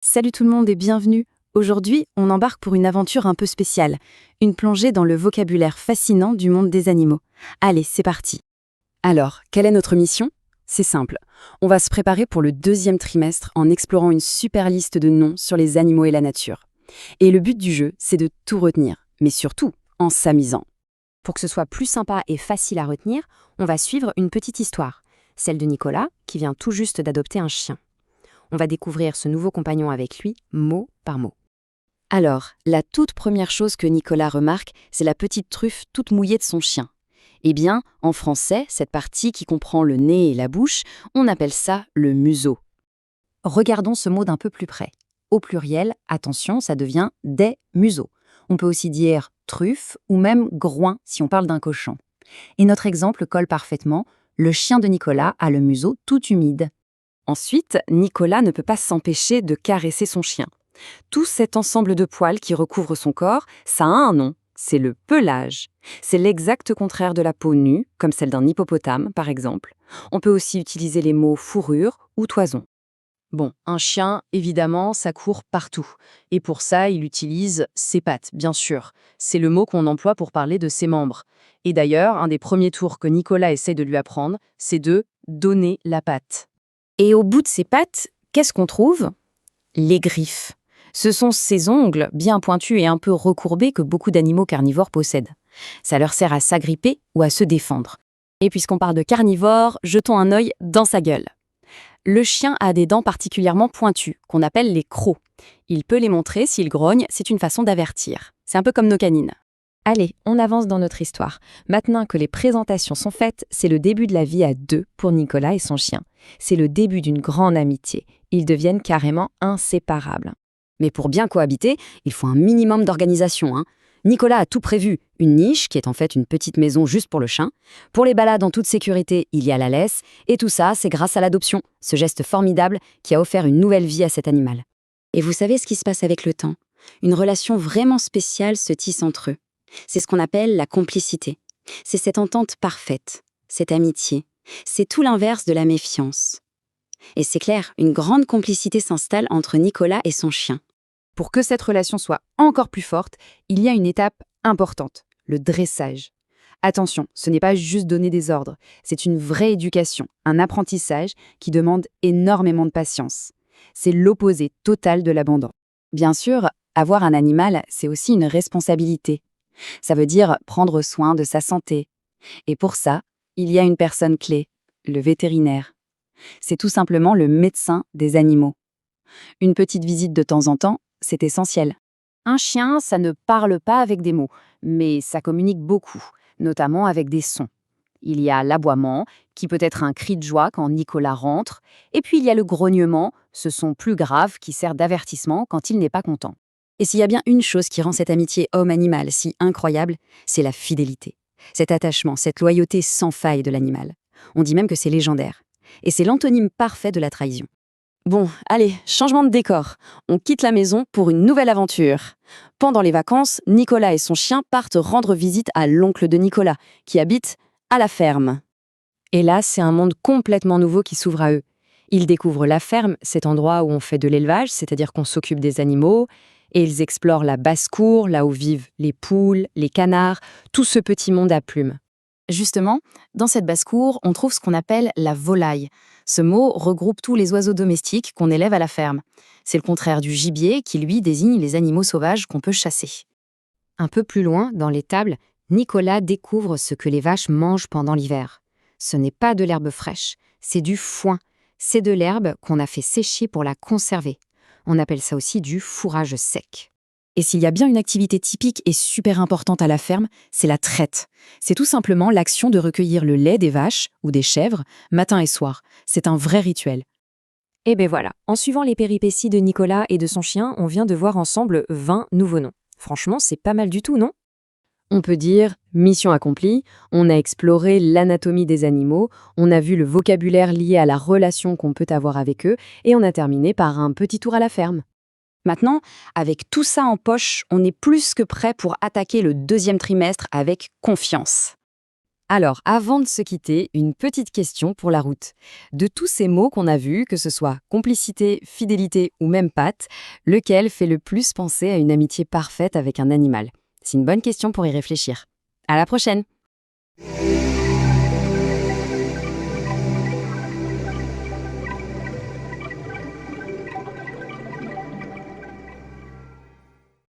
Salut tout le monde et bienvenue. Aujourd'hui, on embarque pour une aventure un peu spéciale, une plongée dans le vocabulaire fascinant du monde des animaux. Allez, c'est parti. Alors, quelle est notre mission? C'est simple. On va se préparer pour le deuxième trimestre en explorant une super liste de noms sur les animaux et la nature. Et le but du jeu, c'est de tout retenir, mais surtout en s'amusant. Pour que ce soit plus sympa et facile à retenir, on va suivre une petite histoire, celle de Nicolas, qui vient tout juste d'adopter un chien. On va découvrir ce nouveau compagnon avec lui, mot par mot. Alors, la toute première chose que Nicolas remarque, c'est la petite truffe toute mouillée de son chien. Eh bien, en français, cette partie qui comprend le nez et la bouche, on appelle ça le museau. Regardons ce mot d'un peu plus près. Au pluriel, attention, ça devient des museaux. On peut aussi dire truffe ou même groin si on parle d'un cochon. Et notre exemple colle parfaitement. Le chien de Nicolas a le museau tout humide. Ensuite, Nicolas ne peut pas s'empêcher de caresser son chien. Tout cet ensemble de poils qui recouvre son corps, ça a un nom, c'est le pelage. C'est l'exact contraire de la peau nue, comme celle d'un hippopotame par exemple. On peut aussi utiliser les mots fourrure ou toison. Bon, un chien, évidemment, ça court partout. Et pour ça, il utilise ses pattes, bien sûr. C'est le mot qu'on emploie pour parler de ses membres. Et d'ailleurs, un des premiers tours que Nicolas essaie de lui apprendre, c'est de donner la patte. Et au bout de ses pattes, qu'est-ce qu'on trouve? Les griffes. Ce sont ces ongles bien pointus et un peu recourbés que beaucoup d'animaux carnivores possèdent. Ça leur sert à s'agripper ou à se défendre. Et puisqu'on parle de carnivores, jetons un œil dans sa gueule. Le chien a des dents particulièrement pointues, qu'on appelle les crocs. Il peut les montrer s'il grogne, c'est une façon d'avertir. C'est un peu comme nos canines. Allez, on avance dans notre histoire. Maintenant que les présentations sont faites, c'est le début de la vie à deux pour Nicolas et son chien. C'est le début d'une grande amitié. Ils deviennent carrément inséparables. Mais pour bien cohabiter, il faut un minimum d'organisation, hein. Nicolas a tout prévu. Une niche, qui est en fait une petite maison juste pour le chien. Pour les balades en toute sécurité, il y a la laisse. Et tout ça, c'est grâce à l'adoption, ce geste formidable qui a offert une nouvelle vie à cet animal. Et vous savez ce qui se passe avec le temps? Une relation vraiment spéciale se tisse entre eux. C'est ce qu'on appelle la complicité. C'est cette entente parfaite, cette amitié. C'est tout l'inverse de la méfiance. Et c'est clair, une grande complicité s'installe entre Nicolas et son chien. Pour que cette relation soit encore plus forte, il y a une étape importante, le dressage. Attention, ce n'est pas juste donner des ordres, c'est une vraie éducation, un apprentissage qui demande énormément de patience. C'est l'opposé total de l'abandon. Bien sûr, avoir un animal, c'est aussi une responsabilité. Ça veut dire prendre soin de sa santé. Et pour ça, il y a une personne clé, le vétérinaire. C'est tout simplement le médecin des animaux. Une petite visite de temps en temps, c'est essentiel. Un chien, ça ne parle pas avec des mots, mais ça communique beaucoup, notamment avec des sons. Il y a l'aboiement, qui peut être un cri de joie quand Nicolas rentre, et puis il y a le grognement, ce son plus grave qui sert d'avertissement quand il n'est pas content. Et s'il y a bien une chose qui rend cette amitié homme-animal si incroyable, c'est la fidélité. Cet attachement, cette loyauté sans faille de l'animal. On dit même que c'est légendaire. Et c'est l'antonyme parfait de la trahison. Bon, allez, changement de décor. On quitte la maison pour une nouvelle aventure. Pendant les vacances, Nicolas et son chien partent rendre visite à l'oncle de Nicolas, qui habite à la ferme. Et là, c'est un monde complètement nouveau qui s'ouvre à eux. Ils découvrent la ferme, cet endroit où on fait de l'élevage, c'est-à-dire qu'on s'occupe des animaux, et ils explorent la basse-cour, là où vivent les poules, les canards, tout ce petit monde à plumes. Justement, dans cette basse-cour, on trouve ce qu'on appelle la volaille. Ce mot regroupe tous les oiseaux domestiques qu'on élève à la ferme. C'est le contraire du gibier qui, lui, désigne les animaux sauvages qu'on peut chasser. Un peu plus loin, dans l'étable, Nicolas découvre ce que les vaches mangent pendant l'hiver. Ce n'est pas de l'herbe fraîche, c'est du foin. C'est de l'herbe qu'on a fait sécher pour la conserver. On appelle ça aussi du fourrage sec. Et s'il y a bien une activité typique et super importante à la ferme, c'est la traite. C'est tout simplement l'action de recueillir le lait des vaches ou des chèvres, matin et soir. C'est un vrai rituel. Et ben voilà, en suivant les péripéties de Nicolas et de son chien, on vient de voir ensemble 20 nouveaux noms. Franchement, c'est pas mal du tout, non? On peut dire mission accomplie, on a exploré l'anatomie des animaux, on a vu le vocabulaire lié à la relation qu'on peut avoir avec eux, et on a terminé par un petit tour à la ferme. Maintenant, avec tout ça en poche, on est plus que prêt pour attaquer le deuxième trimestre avec confiance. Alors, avant de se quitter, une petite question pour la route. De tous ces mots qu'on a vus, que ce soit complicité, fidélité ou même patte, lequel fait le plus penser à une amitié parfaite avec un animal? C'est une bonne question pour y réfléchir. À la prochaine!